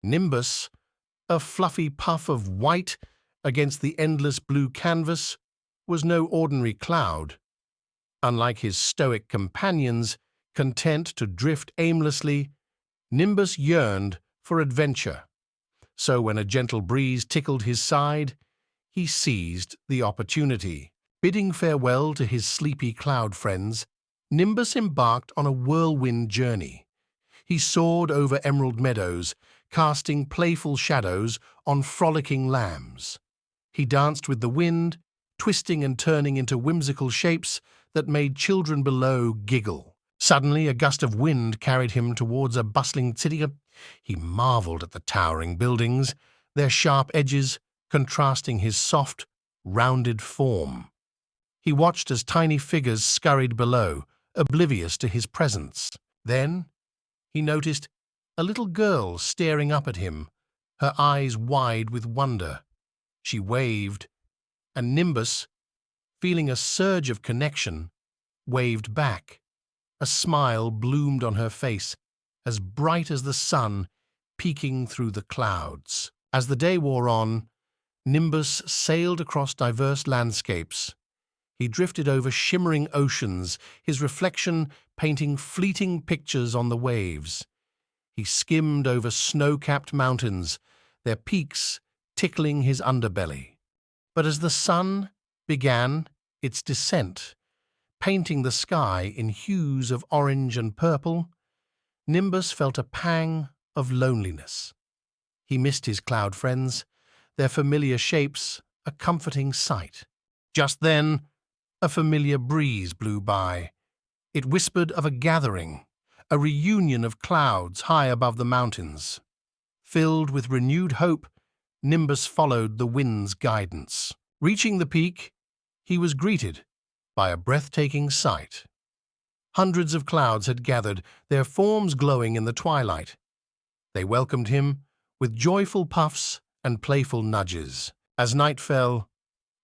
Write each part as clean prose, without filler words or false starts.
Nimbus, a fluffy puff of white against the endless blue canvas, was no ordinary cloud. Unlike his stoic companions, content to drift aimlessly, Nimbus yearned for adventure. So when a gentle breeze tickled his side, he seized the opportunity. Bidding farewell to his sleepy cloud friends, Nimbus embarked on a whirlwind journey. He soared over emerald meadows, casting playful shadows on frolicking lambs. He danced with the wind, twisting and turning into whimsical shapes that made children below giggle. Suddenly, a gust of wind carried him towards a bustling city. He marveled at the towering buildings, their sharp edges contrasting his soft, rounded form. He watched as tiny figures scurried below, oblivious to his presence. Then he noticed a little girl staring up at him, her eyes wide with wonder. She waved, and Nimbus, feeling a surge of connection, waved back. A smile bloomed on her face, as bright as the sun peeking through the clouds. As the day wore on, Nimbus sailed across diverse landscapes. He drifted over shimmering oceans, his reflection painting fleeting pictures on the waves. He skimmed over snow-capped mountains, their peaks tickling his underbelly. But as the sun began its descent, painting the sky in hues of orange and purple, Nimbus felt a pang of loneliness. He missed his cloud friends, their familiar shapes a comforting sight. Just then, a familiar breeze blew by. It whispered of a gathering, a reunion of clouds high above the mountains. Filled with renewed hope, Nimbus followed the wind's guidance. Reaching the peak, he was greeted by a breathtaking sight. Hundreds of clouds had gathered, their forms glowing in the twilight. They welcomed him with joyful puffs and playful nudges. As night fell,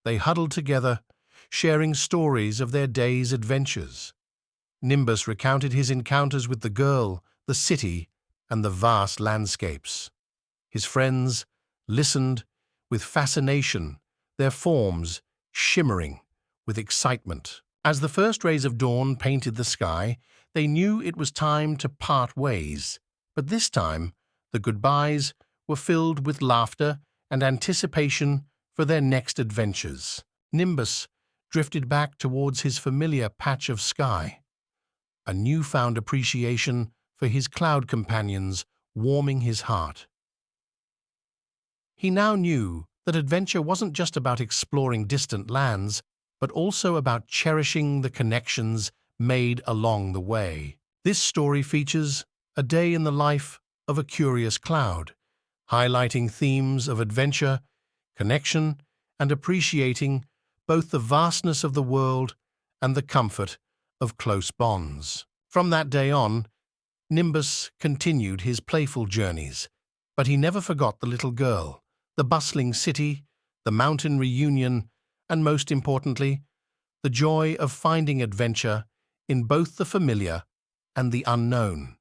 they huddled together, sharing stories of their day's adventures. Nimbus recounted his encounters with the girl, the city, and the vast landscapes. His friends listened with fascination, their forms shimmering with excitement. As the first rays of dawn painted the sky, they knew it was time to part ways. But this time, the goodbyes were filled with laughter and anticipation for their next adventures. Nimbus drifted back towards his familiar patch of sky, a newfound appreciation for his cloud companions warming his heart. He now knew that adventure wasn't just about exploring distant lands, but also about cherishing the connections made along the way. This story features a day in the life of a curious cloud, highlighting themes of adventure, connection, and appreciating both the vastness of the world and the comfort of close bonds. From that day on, Nimbus continued his playful journeys, but he never forgot the little girl, the bustling city, the mountain reunion, and most importantly, the joy of finding adventure in both the familiar and the unknown.